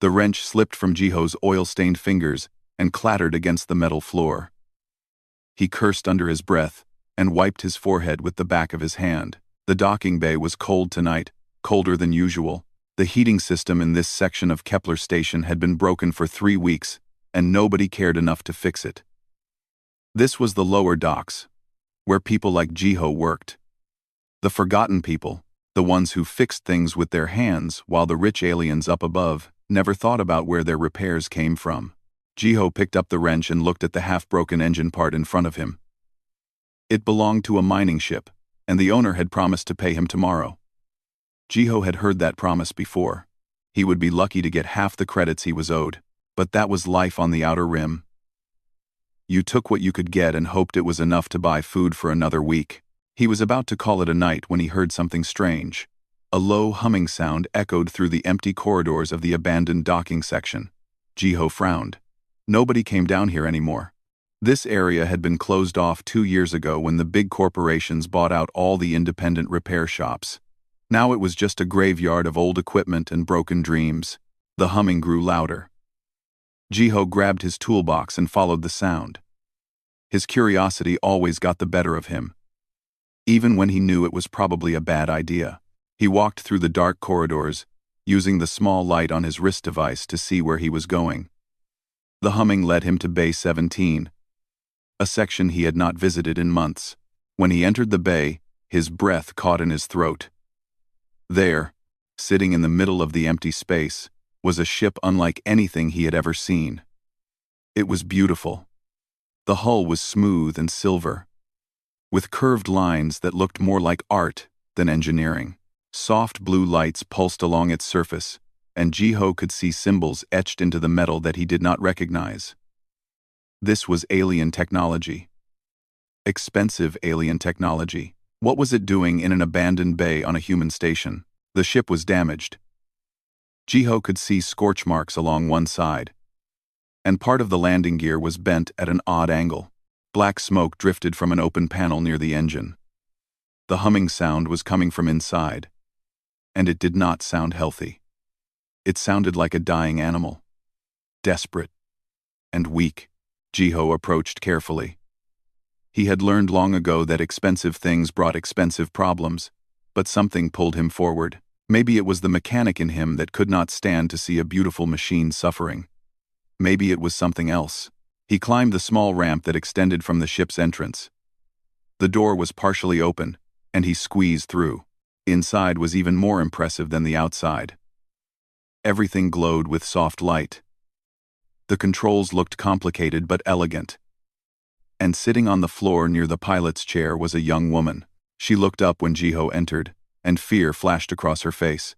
The wrench slipped from Jiho's oil-stained fingers and clattered against the metal floor. He cursed under his breath and wiped his forehead with the back of his hand. The docking bay was cold tonight, colder than usual. The heating system in this section of Kepler Station had been broken for 3 weeks, and nobody cared enough to fix it. This was the lower docks, where people like Jiho worked. The forgotten people, the ones who fixed things with their hands while the rich aliens up above never thought about where their repairs came from. Jiho picked up the wrench and looked at the half-broken engine part in front of him. It belonged to a mining ship, and the owner had promised to pay him tomorrow. Jiho had heard that promise before. He would be lucky to get half the credits he was owed, but that was life on the Outer Rim. You took what you could get and hoped it was enough to buy food for another week. He was about to call it a night when he heard something strange. A low humming sound echoed through the empty corridors of the abandoned docking section. Jiho frowned. Nobody came down here anymore. This area had been closed off 2 years ago when the big corporations bought out all the independent repair shops. Now it was just a graveyard of old equipment and broken dreams. The humming grew louder. Jiho grabbed his toolbox and followed the sound. His curiosity always got the better of him, even when he knew it was probably a bad idea. He walked through the dark corridors, using the small light on his wrist device to see where he was going. The humming led him to Bay 17, a section he had not visited in months. When he entered the bay, his breath caught in his throat. There, sitting in the middle of the empty space, was a ship unlike anything he had ever seen. It was beautiful. The hull was smooth and silver, with curved lines that looked more like art than engineering. Soft blue lights pulsed along its surface, and Jiho could see symbols etched into the metal that he did not recognize. This was alien technology. Expensive alien technology. What was it doing in an abandoned bay on a human station? The ship was damaged. Jiho could see scorch marks along one side, and part of the landing gear was bent at an odd angle. Black smoke drifted from an open panel near the engine. The humming sound was coming from inside, and it did not sound healthy. It sounded like a dying animal. Desperate and weak. Jiho approached carefully. He had learned long ago that expensive things brought expensive problems, but something pulled him forward. Maybe it was the mechanic in him that could not stand to see a beautiful machine suffering. Maybe it was something else. He climbed the small ramp that extended from the ship's entrance. The door was partially open, and he squeezed through. Inside was even more impressive than the outside. Everything glowed with soft light. The controls looked complicated but elegant. And sitting on the floor near the pilot's chair was a young woman. She looked up when Jiho entered, and fear flashed across her face.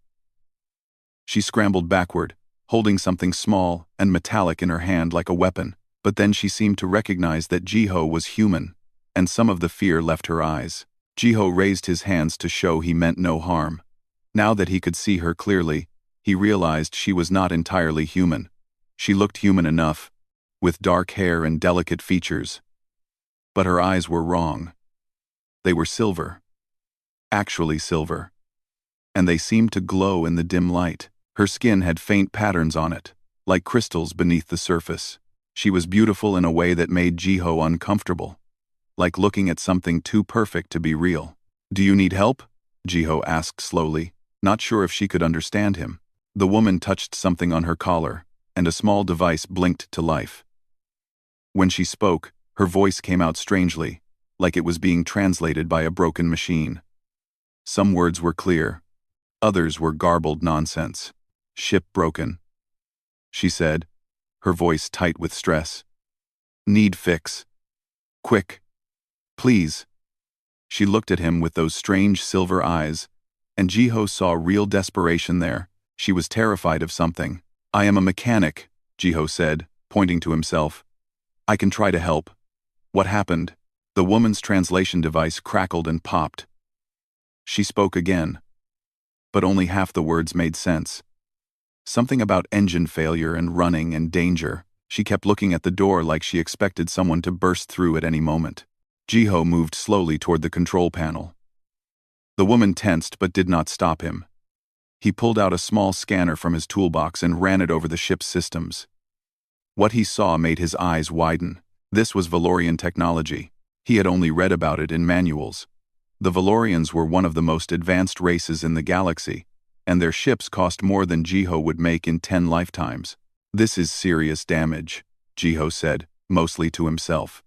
She scrambled backward, holding something small and metallic in her hand like a weapon, but then she seemed to recognize that Jiho was human, and some of the fear left her eyes. Jiho raised his hands to show he meant no harm. Now that he could see her clearly, he realized she was not entirely human. She looked human enough, with dark hair and delicate features. But her eyes were wrong. They were silver. Actually silver. And they seemed to glow in the dim light. Her skin had faint patterns on it, like crystals beneath the surface. She was beautiful in a way that made Jiho uncomfortable, like looking at something too perfect to be real. "Do you need help?" Jiho asked slowly, not sure if she could understand him. The woman touched something on her collar, and a small device blinked to life. When she spoke, her voice came out strangely, like it was being translated by a broken machine. Some words were clear, others were garbled nonsense. "Ship broken," she said, her voice tight with stress. "Need fix. Quick. Please." She looked at him with those strange silver eyes, and Jiho saw real desperation there. She was terrified of something. "I am a mechanic," Jiho said, pointing to himself. "I can try to help." "What happened?" The woman's translation device crackled and popped. She spoke again, but only half the words made sense. Something about engine failure and running and danger. She kept looking at the door like she expected someone to burst through at any moment. Jiho moved slowly toward the control panel. The woman tensed but did not stop him. He pulled out a small scanner from his toolbox and ran it over the ship's systems. What he saw made his eyes widen. This was Valorian technology. He had only read about it in manuals. The Valorians were one of the most advanced races in the galaxy, and their ships cost more than Jiho would make in 10 lifetimes. "This is serious damage," Jiho said, mostly to himself.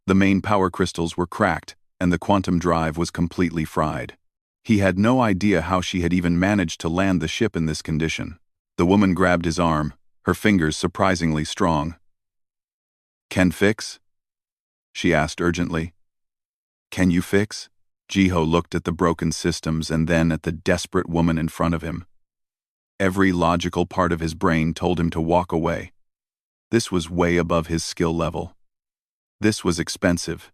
The main power crystals were cracked, and the quantum drive was completely fried. He had no idea how she had even managed to land the ship in this condition. The woman grabbed his arm, her fingers surprisingly strong. "Can fix?" she asked urgently. "Can you fix?" Jiho looked at the broken systems and then at the desperate woman in front of him. Every logical part of his brain told him to walk away. This was way above his skill level. This was expensive.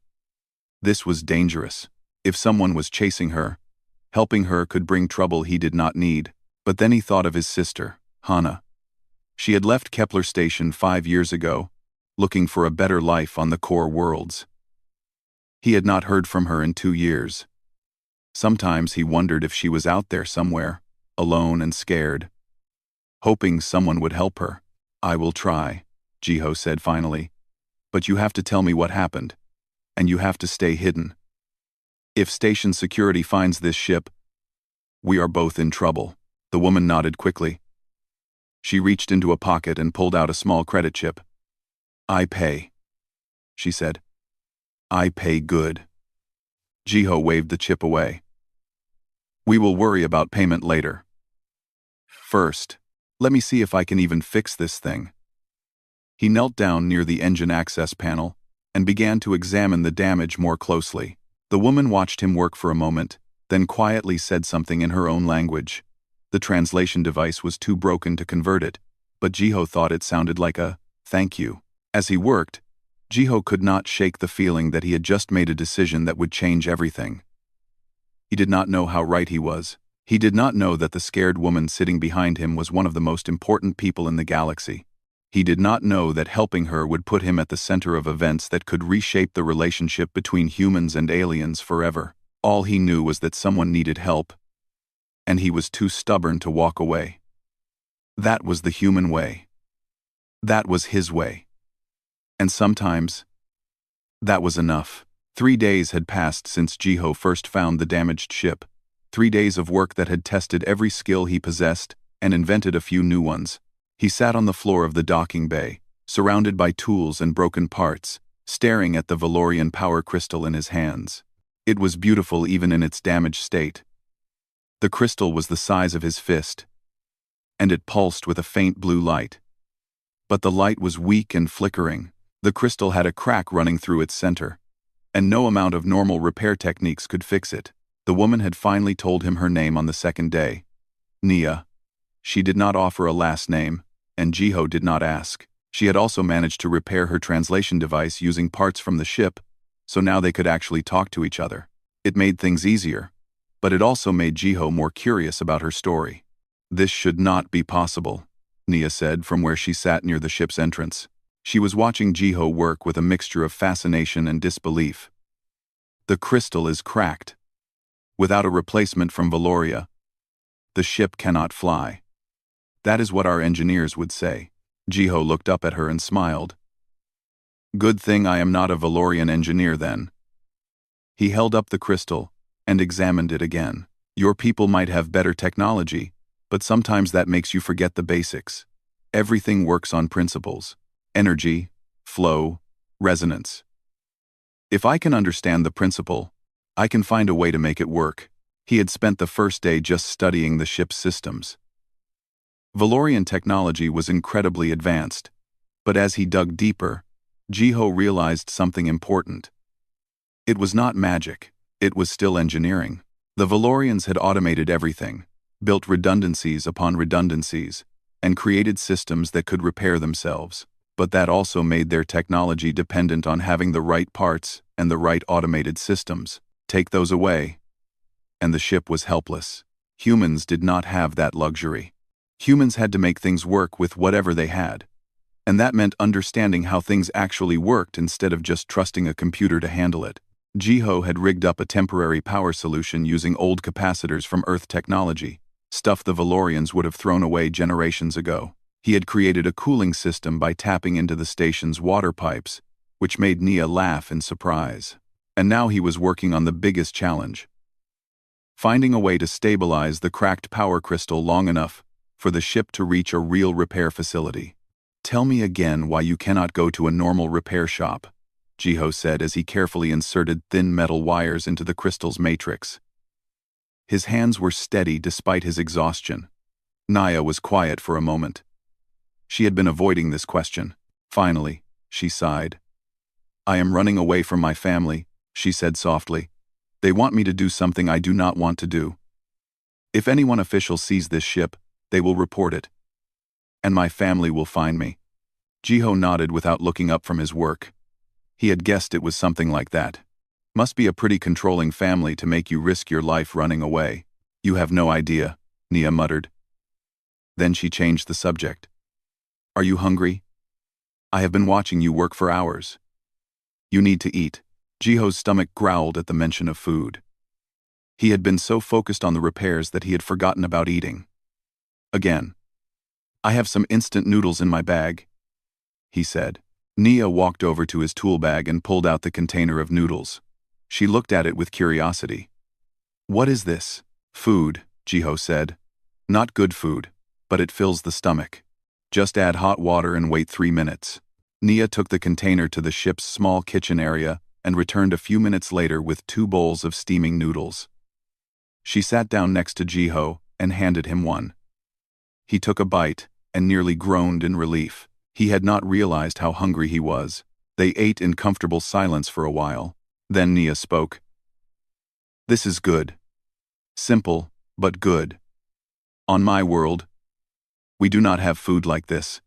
This was dangerous. If someone was chasing her, helping her could bring trouble he did not need. But then he thought of his sister, Hana. She had left Kepler Station 5 years ago, looking for a better life on the core worlds. He had not heard from her in 2 years. Sometimes he wondered if she was out there somewhere, alone and scared, hoping someone would help her. "I will try," Jiho said finally. "But you have to tell me what happened, and you have to stay hidden. If station security finds this ship, we are both in trouble." The woman nodded quickly. She reached into a pocket and pulled out a small credit chip. "I pay," she said. "I pay good." Jiho waved the chip away. "We will worry about payment later. First, let me see if I can even fix this thing." He knelt down near the engine access panel and began to examine the damage more closely. The woman watched him work for a moment, then quietly said something in her own language. The translation device was too broken to convert it, but Jiho thought it sounded like a "thank you." As he worked, Jiho could not shake the feeling that he had just made a decision that would change everything. He did not know how right he was. He did not know that the scared woman sitting behind him was one of the most important people in the galaxy. He did not know that helping her would put him at the center of events that could reshape the relationship between humans and aliens forever. All he knew was that someone needed help, and he was too stubborn to walk away. That was the human way. That was his way. And sometimes, that was enough. 3 days had passed since Jiho first found the damaged ship. 3 days of work that had tested every skill he possessed and invented a few new ones. He sat on the floor of the docking bay, surrounded by tools and broken parts, staring at the Valorian power crystal in his hands. It was beautiful even in its damaged state. The crystal was the size of his fist, and it pulsed with a faint blue light. But the light was weak and flickering. The crystal had a crack running through its center, and no amount of normal repair techniques could fix it. The woman had finally told him her name on the second day. Nia. She did not offer a last name, and Jiho did not ask. She had also managed to repair her translation device using parts from the ship, so now they could actually talk to each other. It made things easier, but it also made Jiho more curious about her story. "This should not be possible," Nia said from where she sat near the ship's entrance. She was watching Jiho work with a mixture of fascination and disbelief. "The crystal is cracked. Without a replacement from Valoria, the ship cannot fly. That is what our engineers would say." Jiho looked up at her and smiled. "Good thing I am not a Valorian engineer then." He held up the crystal and examined it again. "Your people might have better technology, but sometimes that makes you forget the basics. Everything works on principles. Energy, flow, resonance. If I can understand the principle, I can find a way to make it work." He had spent the first day just studying the ship's systems. Valorian technology was incredibly advanced, but as he dug deeper, Jiho realized something important. It was not magic, it was still engineering. The Valorians had automated everything, built redundancies upon redundancies, and created systems that could repair themselves. But that also made their technology dependent on having the right parts and the right automated systems. Take those away, and the ship was helpless. Humans did not have that luxury. Humans had to make things work with whatever they had. And that meant understanding how things actually worked instead of just trusting a computer to handle it. Jiho had rigged up a temporary power solution using old capacitors from Earth technology. stuff the Valorians would have thrown away generations ago. He had created a cooling system by tapping into the station's water pipes, which made Nia laugh in surprise. And now he was working on the biggest challenge: finding a way to stabilize the cracked power crystal long enough for the ship to reach a real repair facility. "Tell me again why you cannot go to a normal repair shop," Jiho said as he carefully inserted thin metal wires into the crystal's matrix. His hands were steady despite his exhaustion. Nia was quiet for a moment. She had been avoiding this question. Finally, she sighed. "I am running away from my family," she said softly. "They want me to do something I do not want to do. If anyone official sees this ship, they will report it. And my family will find me." Jiho nodded without looking up from his work. He had guessed it was something like that. "Must be a pretty controlling family to make you risk your life running away." "You have no idea," Nia muttered. Then she changed the subject. "Are you hungry? I have been watching you work for hours. You need to eat." Jiho's stomach growled at the mention of food. He had been so focused on the repairs that he had forgotten about eating. Again. "I have some instant noodles in my bag," he said. Nia walked over to his tool bag and pulled out the container of noodles. She looked at it with curiosity. "What is this?" "Food," Jiho said. "Not good food, but it fills the stomach. Just add hot water and wait 3 minutes." Nia took the container to the ship's small kitchen area and returned a few minutes later with 2 bowls of steaming noodles. She sat down next to Jiho and handed him one. He took a bite and nearly groaned in relief. He had not realized how hungry he was. They ate in comfortable silence for a while. Then Nia spoke. "This is good. Simple, but good. On my world, we do not have food like this.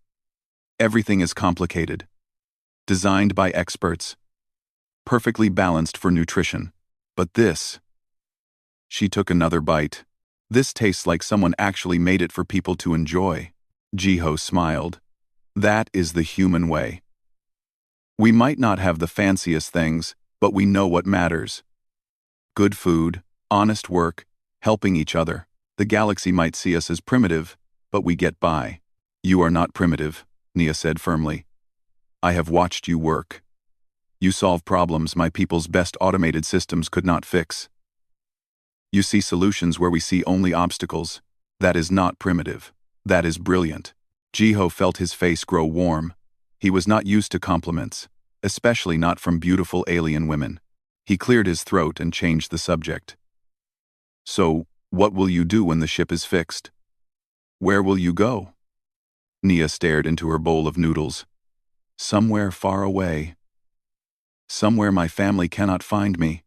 Everything is complicated. Designed by experts. Perfectly balanced for nutrition. But this..." She took another bite. "This tastes like someone actually made it for people to enjoy." Jiho smiled. "That is the human way. We might not have the fanciest things, but we know what matters. Good food, honest work, helping each other. The galaxy might see us as primitive, but we get by." "You are not primitive," Nia said firmly. "I have watched you work. You solve problems my people's best automated systems could not fix. You see solutions where we see only obstacles. That is not primitive. That is brilliant." Jiho felt his face grow warm. He was not used to compliments, especially not from beautiful alien women. He cleared his throat and changed the subject. "So, what will you do when the ship is fixed? Where will you go?" Nia stared into her bowl of noodles. "Somewhere far away. Somewhere my family cannot find me.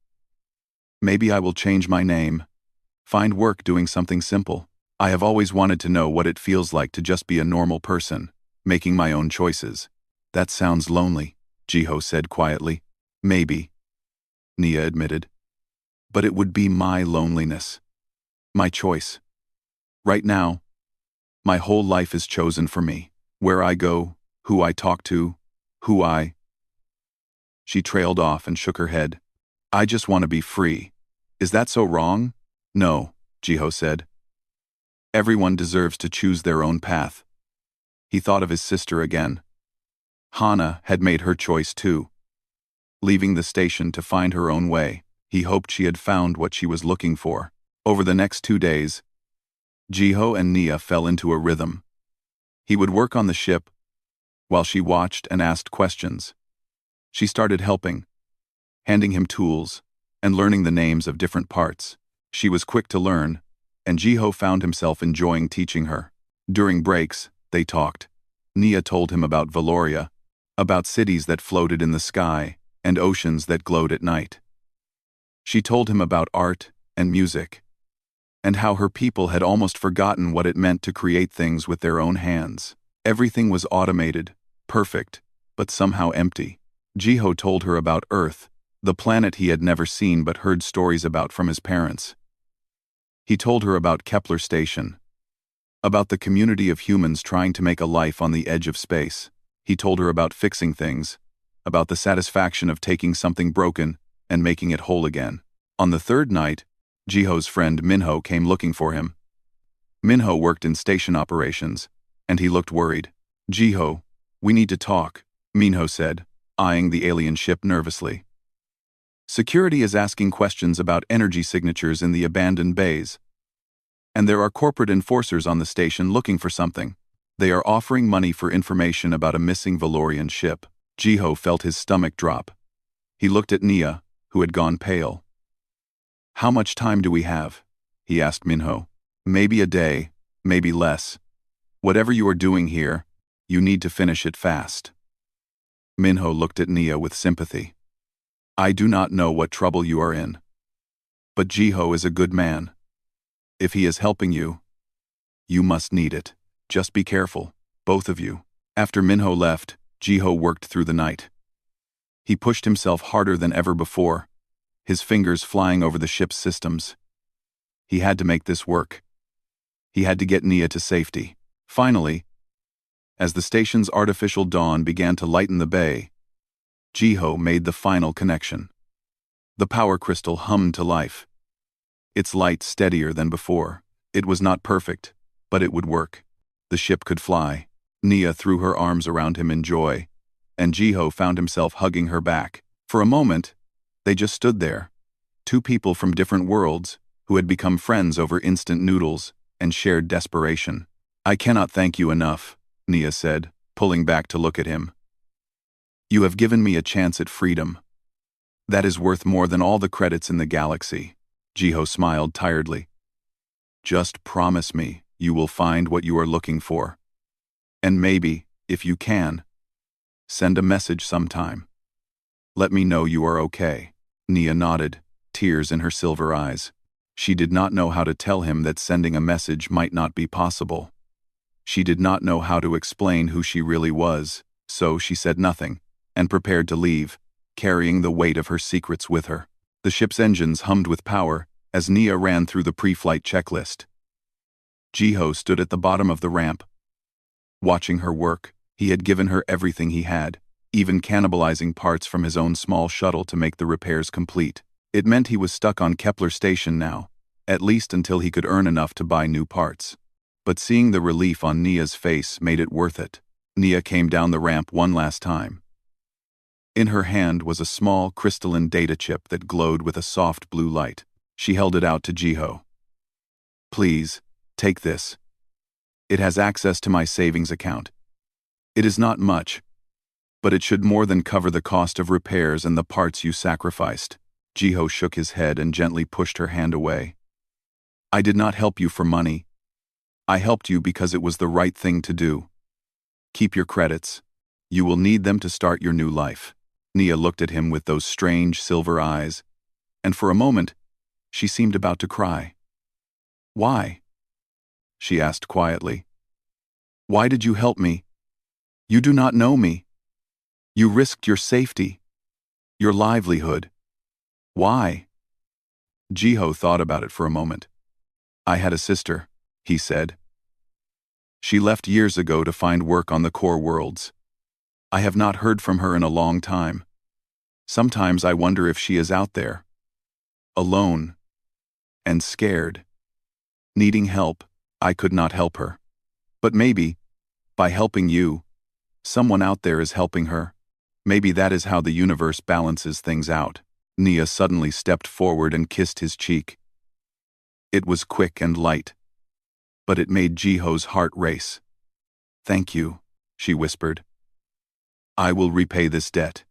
Maybe I will change my name. Find work doing something simple. I have always wanted to know what it feels like to just be a normal person, making my own choices." "That sounds lonely," Jiho said quietly. "Maybe," Nia admitted. "But it would be my loneliness. My choice. Right now, my whole life is chosen for me. Where I go, who I talk to, who I..." She trailed off and shook her head. "I just want to be free. Is that so wrong?" "No," Jiho said. "Everyone deserves to choose their own path." He thought of his sister again. Hana had made her choice too. Leaving the station to find her own way, he hoped she had found what she was looking for. Over the next 2 days, Jiho and Nia fell into a rhythm. He would work on the ship, while she watched and asked questions. She started helping, handing him tools, and learning the names of different parts. She was quick to learn, and Jiho found himself enjoying teaching her. During breaks, they talked. Nia told him about Valoria, about cities that floated in the sky, and oceans that glowed at night. She told him about art and music, and how her people had almost forgotten what it meant to create things with their own hands. Everything was automated, perfect, but somehow empty. Jiho told her about Earth, the planet he had never seen but heard stories about from his parents. He told her about Kepler Station, about the community of humans trying to make a life on the edge of space. He told her about fixing things, about the satisfaction of taking something broken and making it whole again. On the 3rd night, Jiho's friend Minho came looking for him. Minho worked in station operations, and he looked worried. "Jiho, we need to talk," Minho said, eyeing the alien ship nervously. "Security is asking questions about energy signatures in the abandoned bays. And there are corporate enforcers on the station looking for something. They are offering money for information about a missing Valorian ship." Jiho felt his stomach drop. He looked at Nia, who had gone pale. "How much time do we have?" he asked Minho. "Maybe a day, maybe less. Whatever you are doing here, you need to finish it fast." Minho looked at Nia with sympathy. "I do not know what trouble you are in. But Jiho is a good man. If he is helping you, you must need it. Just be careful, both of you." After Minho left, Jiho worked through the night. He pushed himself harder than ever before, his fingers flying over the ship's systems. He had to make this work. He had to get Nia to safety. Finally, as the station's artificial dawn began to lighten the bay, Jiho made the final connection. The power crystal hummed to life, its light steadier than before. It was not perfect, but it would work. The ship could fly. Nia threw her arms around him in joy, and Jiho found himself hugging her back. For a moment, they just stood there, two people from different worlds who had become friends over instant noodles and shared desperation. "I cannot thank you enough," Nia said, pulling back to look at him. "You have given me a chance at freedom. That is worth more than all the credits in the galaxy." Jiho smiled tiredly. "Just promise me you will find what you are looking for. And maybe, if you can, send a message sometime. Let me know you are okay." Nia nodded, tears in her silver eyes. She did not know how to tell him that sending a message might not be possible. She did not know how to explain who she really was, so she said nothing, and prepared to leave, carrying the weight of her secrets with her. The ship's engines hummed with power as Nia ran through the pre-flight checklist. Jiho stood at the bottom of the ramp, watching her work. He had given her everything he had, even cannibalizing parts from his own small shuttle to make the repairs complete. It meant he was stuck on Kepler Station now, at least until he could earn enough to buy new parts. But seeing the relief on Nia's face made it worth it. Nia came down the ramp one last time. In her hand was a small crystalline data chip that glowed with a soft blue light. She held it out to Jiho. "Please, take this. It has access to my savings account. It is not much, but it should more than cover the cost of repairs and the parts you sacrificed." Jiho shook his head and gently pushed her hand away. "I did not help you for money. I helped you because it was the right thing to do. Keep your credits. You will need them to start your new life." Nia looked at him with those strange silver eyes, and for a moment, she seemed about to cry. "Why?" she asked quietly. "Why did you help me? You do not know me. You risked your safety, your livelihood. Why?" Jiho thought about it for a moment. "I had a sister," he said. "She left years ago to find work on the core worlds. I have not heard from her in a long time. Sometimes I wonder if she is out there, alone, and scared, needing help. I could not help her. But maybe, by helping you, someone out there is helping her. Maybe that is how the universe balances things out." Nia suddenly stepped forward and kissed his cheek. It was quick and light, but it made Jiho's heart race. "Thank you," she whispered. "I will repay this debt.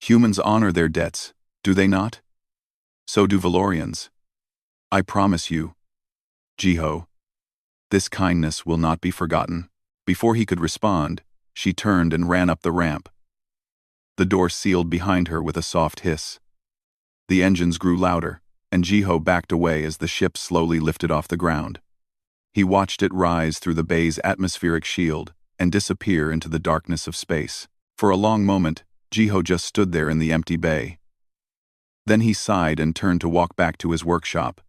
Humans honor their debts, do they not? So do Valorians. I promise you, Jiho, this kindness will not be forgotten." Before he could respond, she turned and ran up the ramp. The door sealed behind her with a soft hiss. The engines grew louder, and Jiho backed away as the ship slowly lifted off the ground. He watched it rise through the bay's atmospheric shield and disappear into the darkness of space. For a long moment, Jiho just stood there in the empty bay. Then he sighed and turned to walk back to his workshop.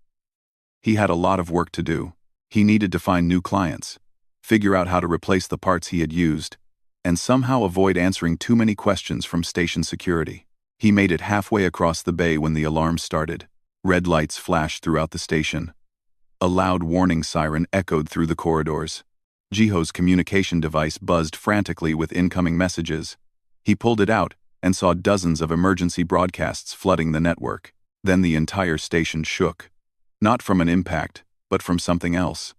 He had a lot of work to do. He needed to find new clients, figure out how to replace the parts he had used, and somehow avoid answering too many questions from station security. He made it halfway across the bay when the alarm started. Red lights flashed throughout the station. A loud warning siren echoed through the corridors. Jiho's communication device buzzed frantically with incoming messages. He pulled it out and saw dozens of emergency broadcasts flooding the network. Then the entire station shook. Not from an impact, but from something else.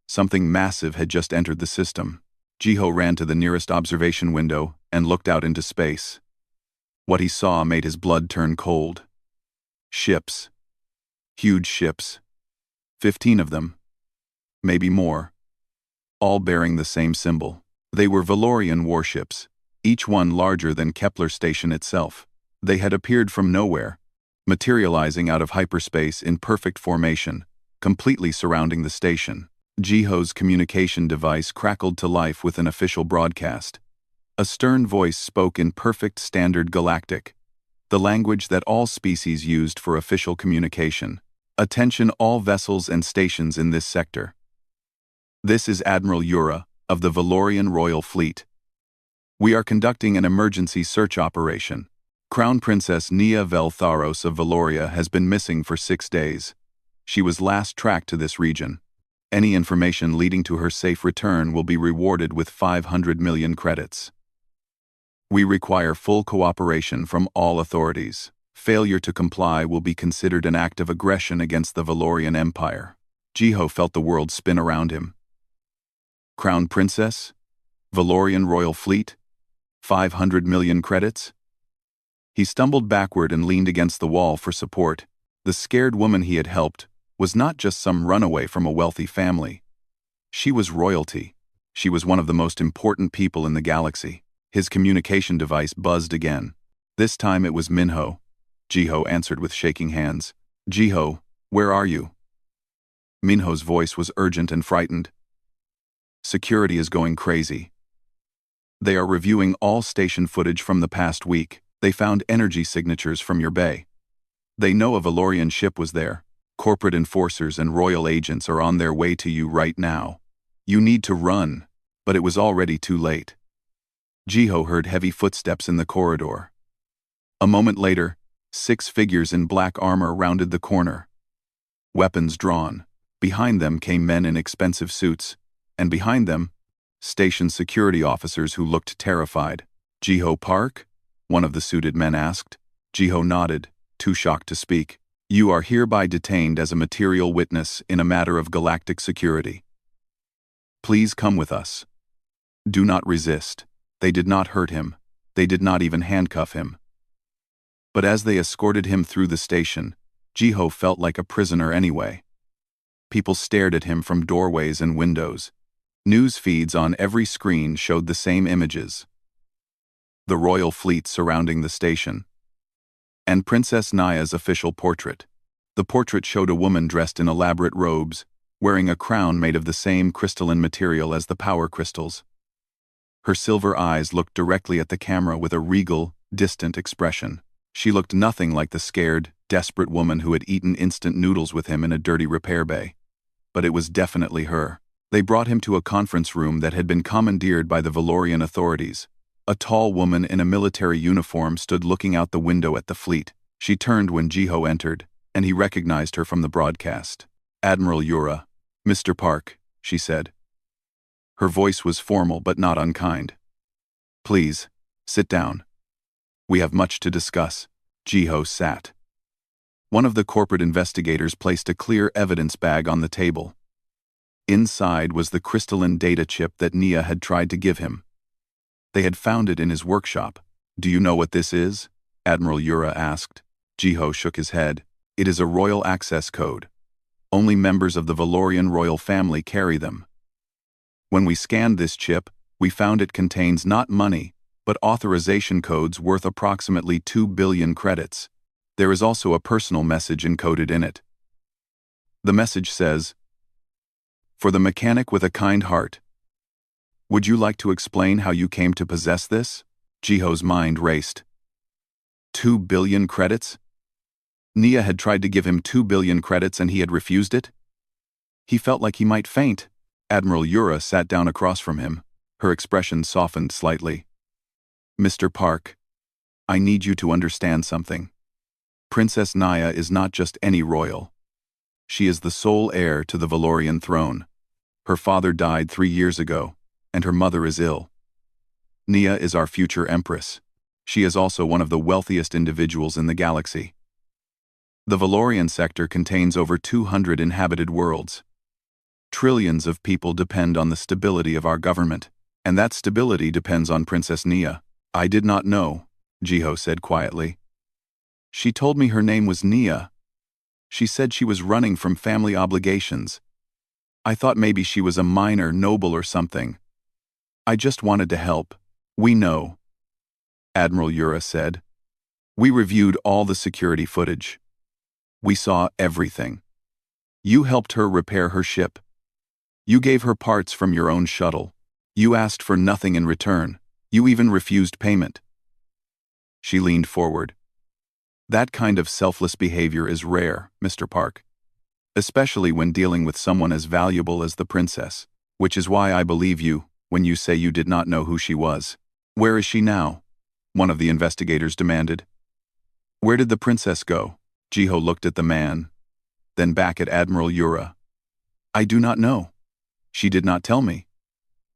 Something massive had just entered the system. Jiho ran to the nearest observation window and looked out into space. What he saw made his blood turn cold. Ships. Huge ships. 15 of them. Maybe more. All bearing the same symbol. They were Valorian warships, each one larger than Kepler Station itself. They had appeared from nowhere, materializing out of hyperspace in perfect formation, completely surrounding the station. Jiho's communication device crackled to life with an official broadcast. A stern voice spoke in perfect standard galactic, the language that all species used for official communication. Attention all vessels and stations in this sector. This is Admiral Yura, of the Valorian Royal Fleet. We are conducting an emergency search operation. Crown Princess Nia Veltharos of Valoria has been missing for 6 days. She was last tracked to this region. Any information leading to her safe return will be rewarded with 500 million credits. We require full cooperation from all authorities. Failure to comply will be considered an act of aggression against the Valorian Empire. Jiho felt the world spin around him. Crown Princess? Valorian Royal Fleet? 500 million credits? He stumbled backward and leaned against the wall for support. The scared woman he had helped was not just some runaway from a wealthy family. She was royalty. She was one of the most important people in the galaxy. His communication device buzzed again. This time it was Minho. Jiho answered with shaking hands. Jiho, where are you? Minho's voice was urgent and frightened. Security is going crazy. They are reviewing all station footage from the past week. They found energy signatures from your bay. They know a Valorian ship was there. Corporate enforcers and royal agents are on their way to you right now. You need to run, but it was already too late. Jiho heard heavy footsteps in the corridor. A moment later, 6 figures in black armor rounded the corner. Weapons drawn. Behind them came men in expensive suits, and behind them, station security officers who looked terrified. Jiho Park? One of the suited men asked. Jiho nodded, too shocked to speak. You are hereby detained as a material witness in a matter of galactic security. Please come with us. Do not resist. They did not hurt him. They did not even handcuff him. But as they escorted him through the station, Jiho felt like a prisoner anyway. People stared at him from doorways and windows. News feeds on every screen showed the same images. The royal fleet surrounding the station. And Princess Nia's official portrait. The portrait showed a woman dressed in elaborate robes, wearing a crown made of the same crystalline material as the power crystals. Her silver eyes looked directly at the camera with a regal, distant expression. She looked nothing like the scared, desperate woman who had eaten instant noodles with him in a dirty repair bay. But it was definitely her. They brought him to a conference room that had been commandeered by the Valorian authorities. A tall woman in a military uniform stood looking out the window at the fleet. She turned when Jiho entered, and he recognized her from the broadcast. Admiral Yura. Mr. Park, she said. Her voice was formal but not unkind. Please, sit down. We have much to discuss. Jiho sat. One of the corporate investigators placed a clear evidence bag on the table. Inside was the crystalline data chip that Nia had tried to give him. They had found it in his workshop. Do you know what this is? Admiral Yura asked. Jiho shook his head. It is a royal access code. Only members of the Valorian royal family carry them. When we scanned this chip, we found it contains not money, but authorization codes worth approximately 2 billion credits. There is also a personal message encoded in it. The message says, "For the mechanic with a kind heart. Would you like to explain how you came to possess this?" Jiho's mind raced. 2 billion credits? Nia had tried to give him 2 billion credits and he had refused it? He felt like he might faint. Admiral Yura sat down across from him. Her expression softened slightly. Mr. Park, I need you to understand something. Princess Nia is not just any royal. She is the sole heir to the Valorian throne. Her father died 3 years ago, and her mother is ill. Nia is our future empress. She is also one of the wealthiest individuals in the galaxy. The Valorian sector contains over 200 inhabited worlds. Trillions of people depend on the stability of our government, and that stability depends on Princess Nia. I did not know, Jiho said quietly. She told me her name was Nia. She said she was running from family obligations. I thought maybe she was a minor noble or something. I just wanted to help. We know, Admiral Yura said. We reviewed all the security footage. We saw everything. You helped her repair her ship. You gave her parts from your own shuttle. You asked for nothing in return. You even refused payment. She leaned forward. That kind of selfless behavior is rare, Mr. Park. Especially when dealing with someone as valuable as the princess, which is why I believe you when you say you did not know who she was. Where is she now? One of the investigators demanded. Where did the princess go? Jiho looked at the man, then back at Admiral Yura. I do not know. She did not tell me.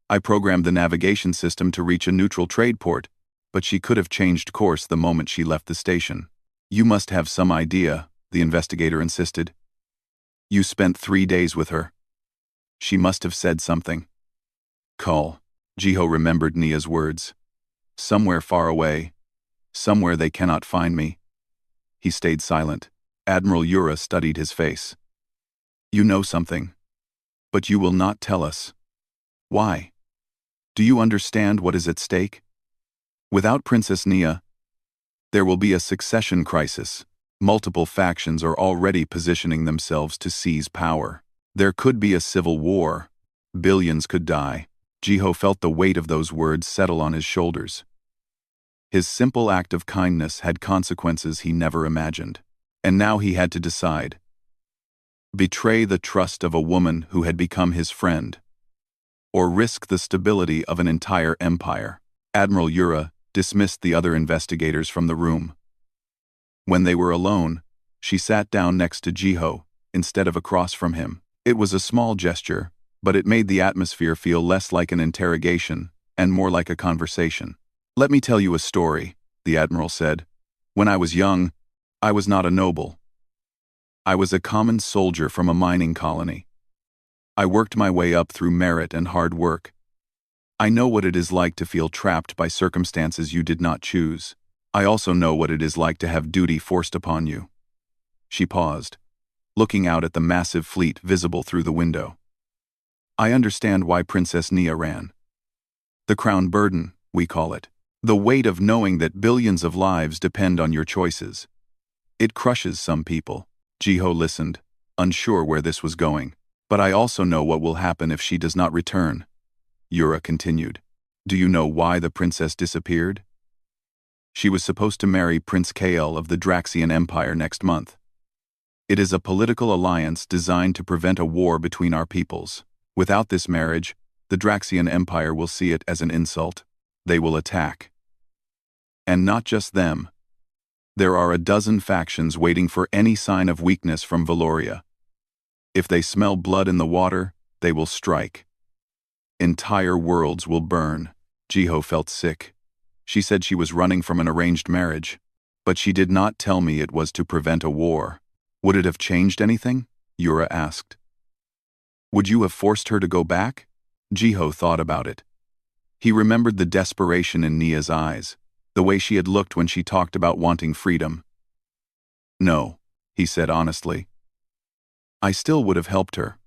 I programmed the navigation system to reach a neutral trade port, but she could have changed course the moment she left the station. You must have some idea, the investigator insisted. You spent 3 days with her. She must have said something. Call. Jiho remembered Nia's words. Somewhere far away. Somewhere they cannot find me. He stayed silent. Admiral Yura studied his face. You know something. But you will not tell us. Why? Do you understand what is at stake? Without Princess Nia, there will be a succession crisis. Multiple factions are already positioning themselves to seize power. There could be a civil war. Billions could die. Jiho felt the weight of those words settle on his shoulders. His simple act of kindness had consequences he never imagined. And now he had to decide. Betray the trust of a woman who had become his friend, or risk the stability of an entire empire. Admiral Yura dismissed the other investigators from the room. When they were alone, she sat down next to Jiho, instead of across from him. It was a small gesture, but it made the atmosphere feel less like an interrogation and more like a conversation. Let me tell you a story, the Admiral said. When I was young, I was not a noble. I was a common soldier from a mining colony. I worked my way up through merit and hard work. I know what it is like to feel trapped by circumstances you did not choose. I also know what it is like to have duty forced upon you. She paused, looking out at the massive fleet visible through the window. I understand why Princess Nia ran. The crown burden, we call it. The weight of knowing that billions of lives depend on your choices. It crushes some people. Jiho listened, unsure where this was going. But I also know what will happen if she does not return. Yura continued. Do you know why the princess disappeared? She was supposed to marry Prince Kael of the Draxian Empire next month. It is a political alliance designed to prevent a war between our peoples. Without this marriage, the Draxian Empire will see it as an insult. They will attack. And not just them. There are a dozen factions waiting for any sign of weakness from Valoria. If they smell blood in the water, they will strike. Entire worlds will burn. Jiho felt sick. She said she was running from an arranged marriage, but she did not tell me it was to prevent a war. Would it have changed anything? Yura asked. Would you have forced her to go back? Jiho thought about it. He remembered the desperation in Nia's eyes, the way she had looked when she talked about wanting freedom. No, he said honestly. I still would have helped her.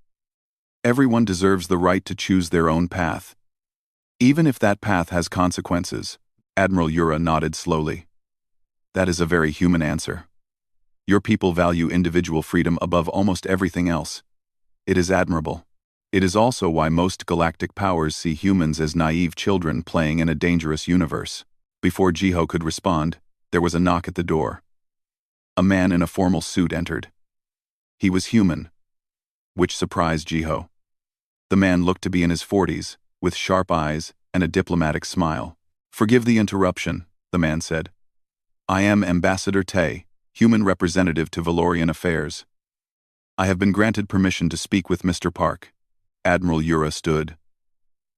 Everyone deserves the right to choose their own path. Even if that path has consequences. Admiral Yura nodded slowly. That is a very human answer. Your people value individual freedom above almost everything else. It is admirable. It is also why most galactic powers see humans as naive children playing in a dangerous universe. Before Jiho could respond, there was a knock at the door. A man in a formal suit entered. He was human, which surprised Jiho. The man looked to be in his 40s, with sharp eyes and a diplomatic smile. Forgive the interruption, the man said. I am Ambassador Tay, human representative to Valorian affairs. I have been granted permission to speak with Mr. Park. Admiral Yura stood.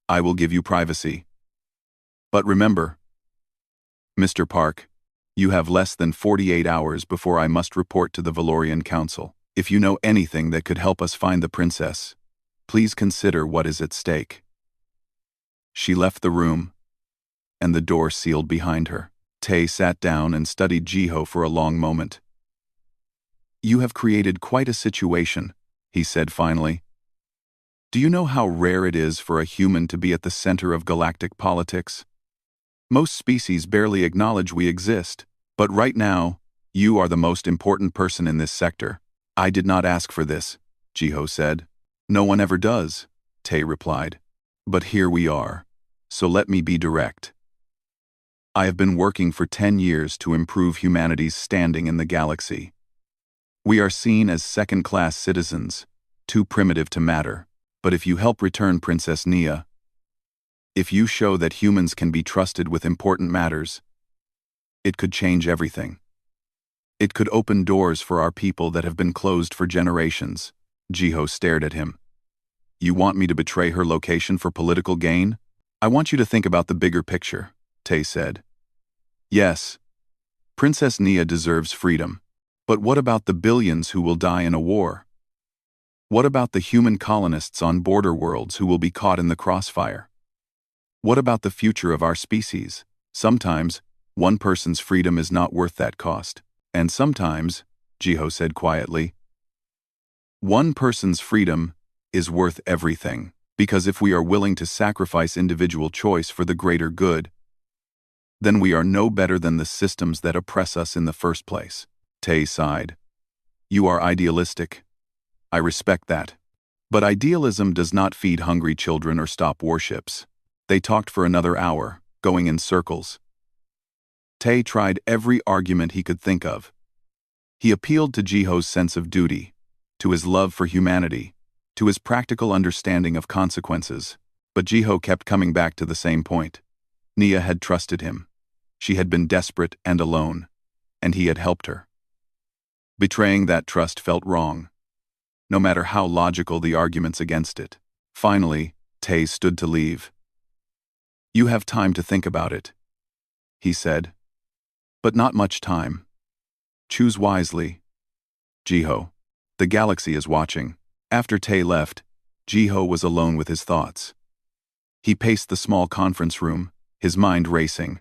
I will give you privacy. But remember, Mr. Park, you have less than 48 hours before I must report to the Valorian Council. If you know anything that could help us find the princess, please consider what is at stake. She left the room, and the door sealed behind her. Tay sat down and studied Jiho for a long moment. You have created quite a situation, he said finally. Do you know how rare it is for a human to be at the center of galactic politics? Most species barely acknowledge we exist, but right now, you are the most important person in this sector. I did not ask for this, Jiho said. No one ever does, Tay replied. But here we are, so let me be direct. I have been working for 10 years to improve humanity's standing in the galaxy. We are seen as second-class citizens, too primitive to matter. But if you help return Princess Nia, if you show that humans can be trusted with important matters, it could change everything. It could open doors for our people that have been closed for generations. Jiho stared at him. You want me to betray her location for political gain? I want you to think about the bigger picture, Tay said. Yes, Princess Nia deserves freedom. But what about the billions who will die in a war? What about the human colonists on border worlds who will be caught in the crossfire? What about the future of our species? Sometimes, one person's freedom is not worth that cost. And sometimes, Jiho said quietly, one person's freedom is worth everything. Because if we are willing to sacrifice individual choice for the greater good, then we are no better than the systems that oppress us in the first place. Tay sighed. You are idealistic. I respect that. But idealism does not feed hungry children or stop warships. They talked for another hour, going in circles. Tay tried every argument he could think of. He appealed to Jiho's sense of duty, to his love for humanity, to his practical understanding of consequences. But Jiho kept coming back to the same point. Nia had trusted him. She had been desperate and alone, and he had helped her. Betraying that trust felt wrong, no matter how logical the arguments against it. Finally, Tay stood to leave. You have time to think about it, he said. But not much time. Choose wisely. Jiho. The galaxy is watching. After Tay left, Jiho was alone with his thoughts. He paced the small conference room, his mind racing.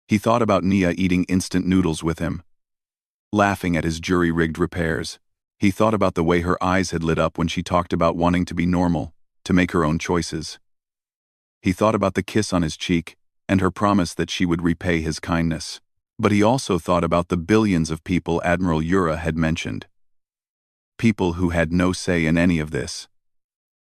He thought about Nia eating instant noodles with him, laughing at his jury-rigged repairs. He thought about the way her eyes had lit up when she talked about wanting to be normal, to make her own choices. He thought about the kiss on his cheek and her promise that she would repay his kindness. But he also thought about the billions of people Admiral Yura had mentioned. People who had no say in any of this.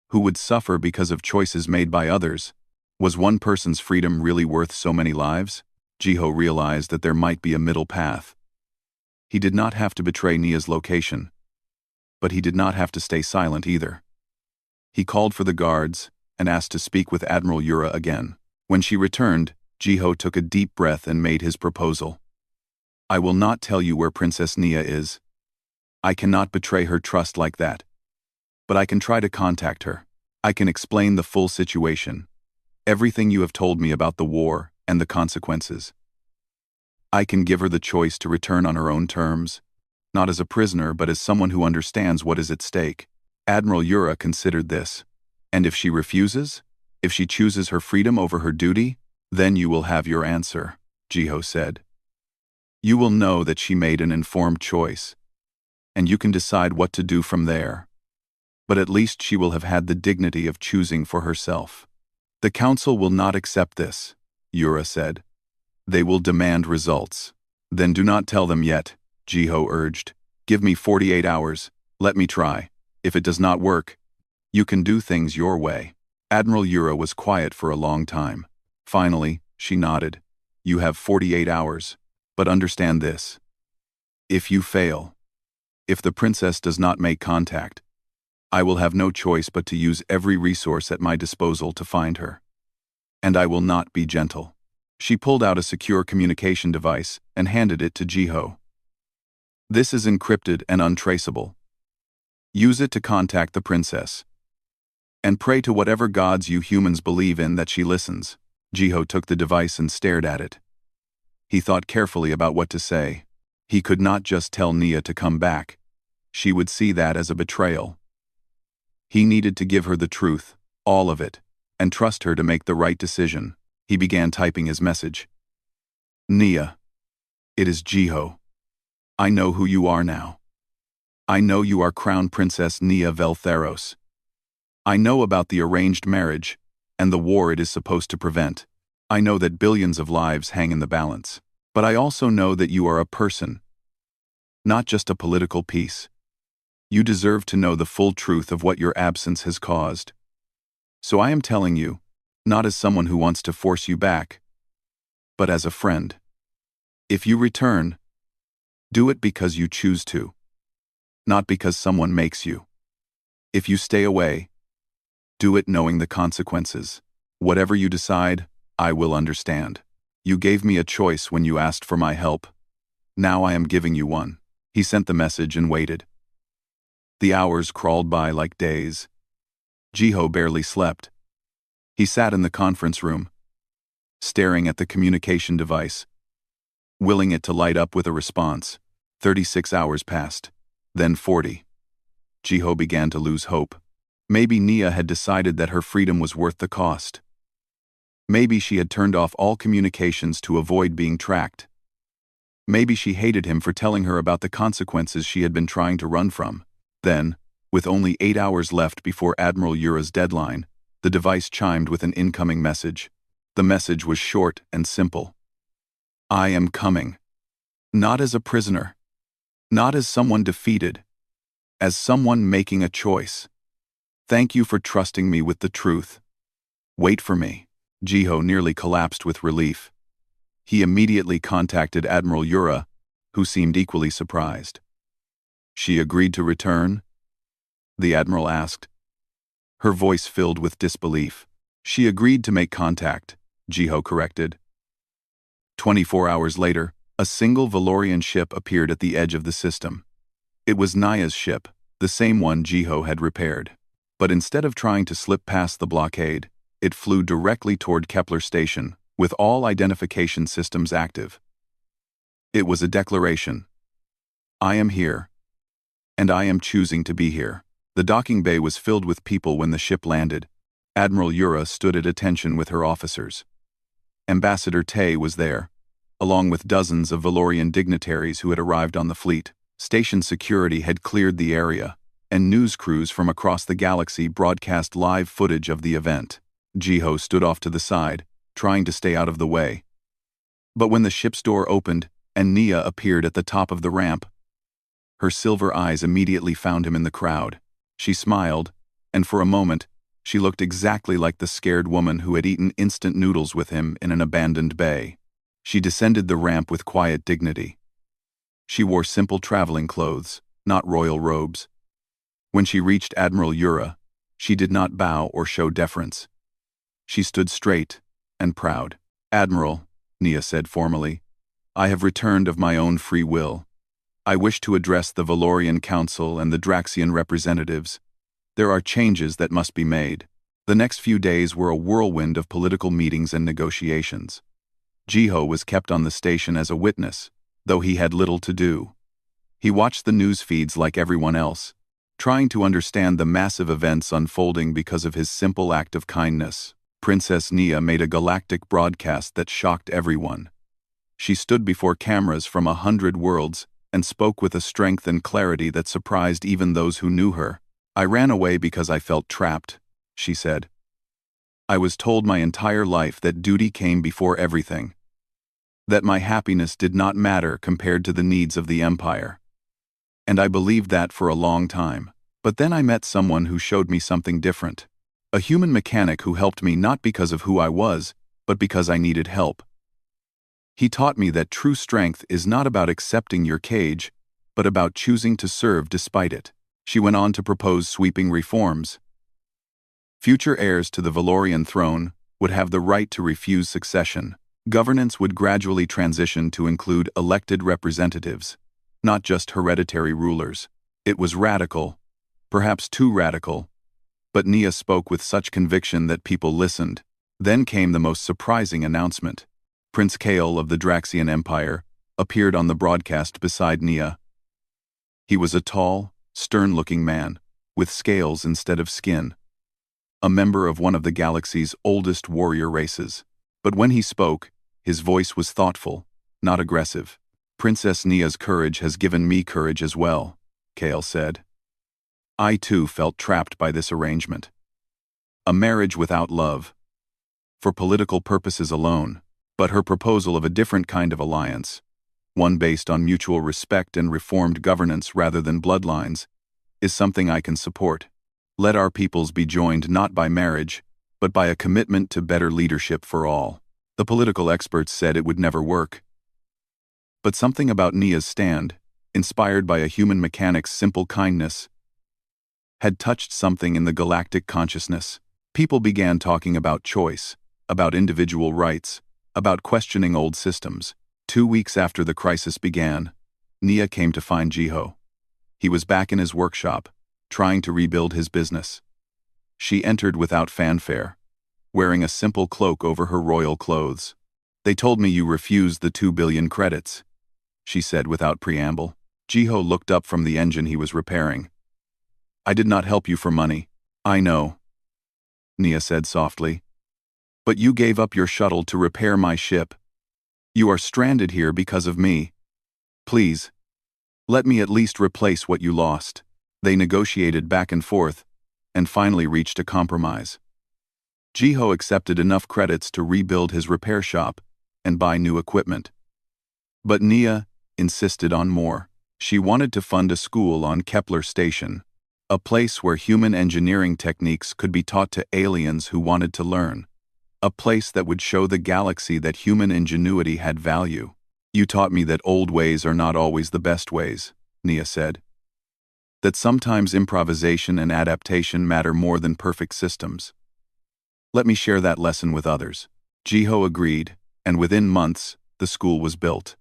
Who would suffer because of choices made by others. Was one person's freedom really worth so many lives? Jiho realized that there might be a middle path. He did not have to betray Nia's location. But he did not have to stay silent either. He called for the guards and asked to speak with Admiral Yura again. When she returned, Jiho took a deep breath and made his proposal. I will not tell you where Princess Nia is. I cannot betray her trust like that. But I can try to contact her. I can explain the full situation. Everything you have told me about the war and the consequences. I can give her the choice to return on her own terms, not as a prisoner but as someone who understands what is at stake. Admiral Yura considered this. And if she refuses? If she chooses her freedom over her duty? Then you will have your answer, Jiho said. You will know that she made an informed choice, and you can decide what to do from there. But at least she will have had the dignity of choosing for herself. The council will not accept this, Yura said. They will demand results. Then do not tell them yet, Jiho urged. Give me 48 hours. Let me try. If it does not work, you can do things your way. Admiral Yura was quiet for a long time. Finally, she nodded. You have 48 hours. But understand this. If you fail, if the princess does not make contact, I will have no choice but to use every resource at my disposal to find her. And I will not be gentle. She pulled out a secure communication device and handed it to Jiho. This is encrypted and untraceable. Use it to contact the princess. And pray to whatever gods you humans believe in that she listens. Jiho took the device and stared at it. He thought carefully about what to say. He could not just tell Nia to come back. She would see that as a betrayal. He needed to give her the truth, all of it, and trust her to make the right decision. He began typing his message. Nia. It is Jiho. I know who you are now. I know you are Crown Princess Nia Veltheros. I know about the arranged marriage and the war it is supposed to prevent. I know that billions of lives hang in the balance. But I also know that you are a person, not just a political piece. You deserve to know the full truth of what your absence has caused. So I am telling you, not as someone who wants to force you back, but as a friend. If you return, do it because you choose to, not because someone makes you. If you stay away, do it knowing the consequences. Whatever you decide, I will understand. You gave me a choice when you asked for my help. Now I am giving you one. He sent the message and waited. The hours crawled by like days. Jiho barely slept. He sat in the conference room, staring at the communication device, willing it to light up with a response. 36 hours passed, then 40. Jiho began to lose hope. Maybe Nia had decided that her freedom was worth the cost. Maybe she had turned off all communications to avoid being tracked. Maybe she hated him for telling her about the consequences she had been trying to run from. Then, with only 8 hours left before Admiral Yura's deadline, the device chimed with an incoming message. The message was short and simple. I am coming. Not as a prisoner. Not as someone defeated. As someone making a choice. Thank you for trusting me with the truth. Wait for me. Jiho nearly collapsed with relief. He immediately contacted Admiral Yura, who seemed equally surprised. She agreed to return? The Admiral asked. Her voice filled with disbelief. She agreed to make contact, Jiho corrected. 24 hours later, a single Valorian ship appeared at the edge of the system. It was Naya's ship, the same one Jiho had repaired. But instead of trying to slip past the blockade, it flew directly toward Kepler Station, with all identification systems active. It was a declaration. I am here. And I am choosing to be here. The docking bay was filled with people when the ship landed. Admiral Yura stood at attention with her officers. Ambassador Tay was there, along with dozens of Valorian dignitaries who had arrived on the fleet. Station security had cleared the area, and news crews from across the galaxy broadcast live footage of the event. Jiho stood off to the side, trying to stay out of the way. But when the ship's door opened and Nia appeared at the top of the ramp, her silver eyes immediately found him in the crowd. She smiled, and for a moment, she looked exactly like the scared woman who had eaten instant noodles with him in an abandoned bay. She descended the ramp with quiet dignity. She wore simple traveling clothes, not royal robes. When she reached Admiral Yura, she did not bow or show deference. She stood straight and proud. Admiral, Nia said formally, I have returned of my own free will. I wish to address the Valorian Council and the Draxian representatives. There are changes that must be made. The next few days were a whirlwind of political meetings and negotiations. Jiho was kept on the station as a witness, though he had little to do. He watched the news feeds like everyone else, trying to understand the massive events unfolding because of his simple act of kindness. Princess Nia made a galactic broadcast that shocked everyone. She stood before cameras from 100 worlds and spoke with a strength and clarity that surprised even those who knew her. I ran away because I felt trapped, she said. I was told my entire life that duty came before everything. That my happiness did not matter compared to the needs of the Empire. And I believed that for a long time. But then I met someone who showed me something different. A human mechanic who helped me not because of who I was, but because I needed help. He taught me that true strength is not about accepting your cage, but about choosing to serve despite it. She went on to propose sweeping reforms. Future heirs to the Valorian throne would have the right to refuse succession. Governance would gradually transition to include elected representatives, not just hereditary rulers. It was radical, perhaps too radical, but Nia spoke with such conviction that people listened. Then came the most surprising announcement. Prince Kael of the Draxian Empire appeared on the broadcast beside Nia. He was a tall, stern-looking man, with scales instead of skin, a member of one of the galaxy's oldest warrior races. But when he spoke, his voice was thoughtful, not aggressive. "Princess Nia's courage has given me courage as well," Kael said. "I too felt trapped by this arrangement. A marriage without love, for political purposes alone, but her proposal of a different kind of alliance, one based on mutual respect and reformed governance rather than bloodlines, is something I can support. Let our peoples be joined not by marriage, but by a commitment to better leadership for all." The political experts said it would never work. But something about Nia's stand, inspired by a human mechanic's simple kindness, had touched something in the galactic consciousness. People began talking about choice, about individual rights, about questioning old systems. 2 weeks after the crisis began, Nia came to find Jiho. He was back in his workshop, trying to rebuild his business. She entered without fanfare, wearing a simple cloak over her royal clothes. "They told me you refused the 2 billion credits," she said without preamble. Jiho looked up from the engine he was repairing. "I did not help you for money. I know," Nia said softly. "But you gave up your shuttle to repair my ship. You are stranded here because of me. Please, let me at least replace what you lost." They negotiated back and forth, and finally reached a compromise. Jiho accepted enough credits to rebuild his repair shop and buy new equipment. But Nia insisted on more. She wanted to fund a school on Kepler Station, a place where human engineering techniques could be taught to aliens who wanted to learn, a place that would show the galaxy that human ingenuity had value. "You taught me that old ways are not always the best ways," Nia said. "That sometimes improvisation and adaptation matter more than perfect systems. Let me share that lesson with others." Jiho agreed, and within months, the school was built.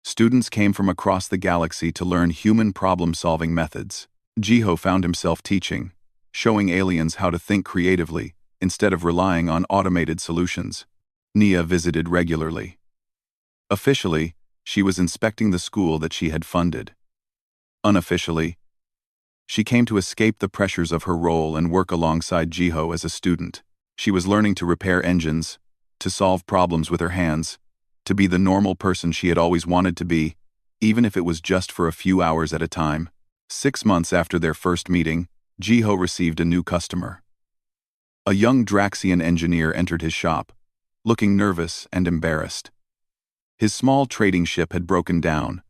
Students came from across the galaxy to learn human problem-solving methods. Jiho found himself teaching, showing aliens how to think creatively instead of relying on automated solutions. Nia visited regularly. Officially, she was inspecting the school that she had funded. Unofficially, she came to escape the pressures of her role and work alongside Jiho as a student. She was learning to repair engines, to solve problems with her hands, to be the normal person she had always wanted to be, even if it was just for a few hours at a time. 6 months after their first meeting, Jiho received a new customer. A young Draxian engineer entered his shop, looking nervous and embarrassed. His small trading ship had broken down,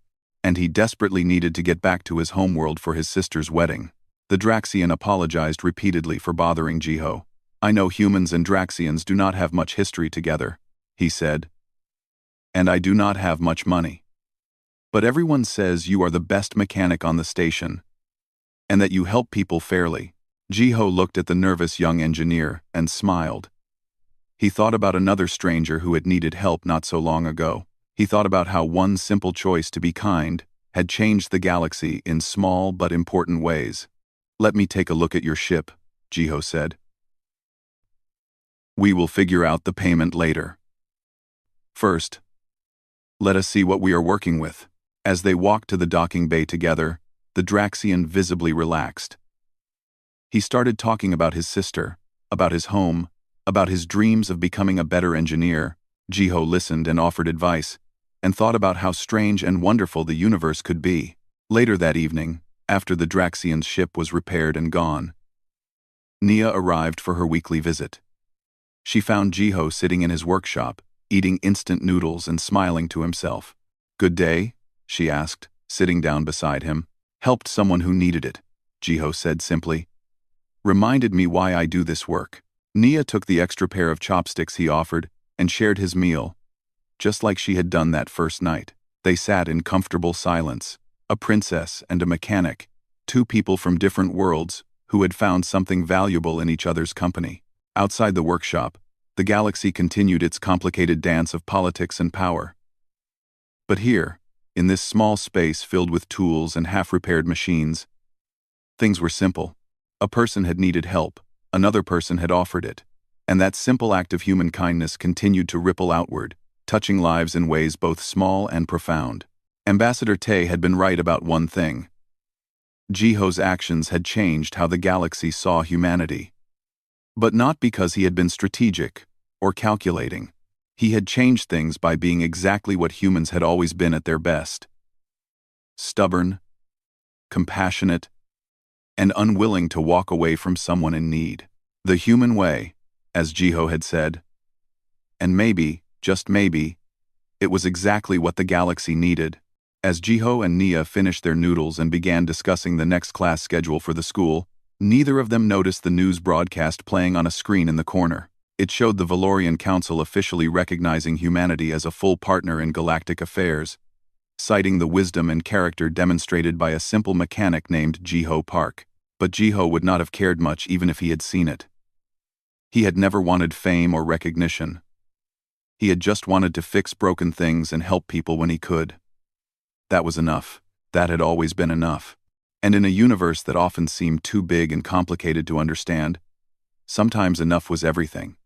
and he desperately needed to get back to his homeworld for his sister's wedding. The Draxian apologized repeatedly for bothering Jiho. "I know humans and Draxians do not have much history together," he said, "and I do not have much money. But everyone says you are the best mechanic on the station, and that you help people fairly." Jiho looked at the nervous young engineer and smiled. He thought about another stranger who had needed help not so long ago. He thought about how one simple choice to be kind had changed the galaxy in small but important ways. "Let me take a look at your ship," Jiho said. "We will figure out the payment later. First, let us see what we are working with." As they walked to the docking bay together, the Draxian visibly relaxed. He started talking about his sister, about his home, about his dreams of becoming a better engineer. Jiho listened and offered advice, and thought about how strange and wonderful the universe could be. Later that evening, after the Draxian's ship was repaired and gone, Nia arrived for her weekly visit. She found Jiho sitting in his workshop, eating instant noodles and smiling to himself. "Good day?" she asked, sitting down beside him. "Helped someone who needed it," Jiho said simply. "Reminded me why I do this work." Nia took the extra pair of chopsticks he offered and shared his meal, just like she had done that first night. They sat in comfortable silence, a princess and a mechanic, two people from different worlds who had found something valuable in each other's company. Outside the workshop, the galaxy continued its complicated dance of politics and power. But here, in this small space filled with tools and half-repaired machines, Things were simple. A person had needed help, another person had offered it, and that simple act of human kindness continued to ripple outward, touching lives in ways both small and profound. Ambassador Tay had been right about one thing. Jiho's actions had changed how the galaxy saw humanity. But not because he had been strategic or calculating. He had changed things by being exactly what humans had always been at their best. Stubborn, compassionate, and unwilling to walk away from someone in need. The human way, as Jiho had said. And maybe, just maybe, it was exactly what the galaxy needed. As Jiho and Nia finished their noodles and began discussing the next class schedule for the school, neither of them noticed the news broadcast playing on a screen in the corner. It showed the Valorian Council officially recognizing humanity as a full partner in galactic affairs, citing the wisdom and character demonstrated by a simple mechanic named Jiho Park. But Jiho would not have cared much even if he had seen it. He had never wanted fame or recognition. He had just wanted to fix broken things and help people when he could. That was enough. That had always been enough. And in a universe that often seemed too big and complicated to understand, sometimes enough was everything.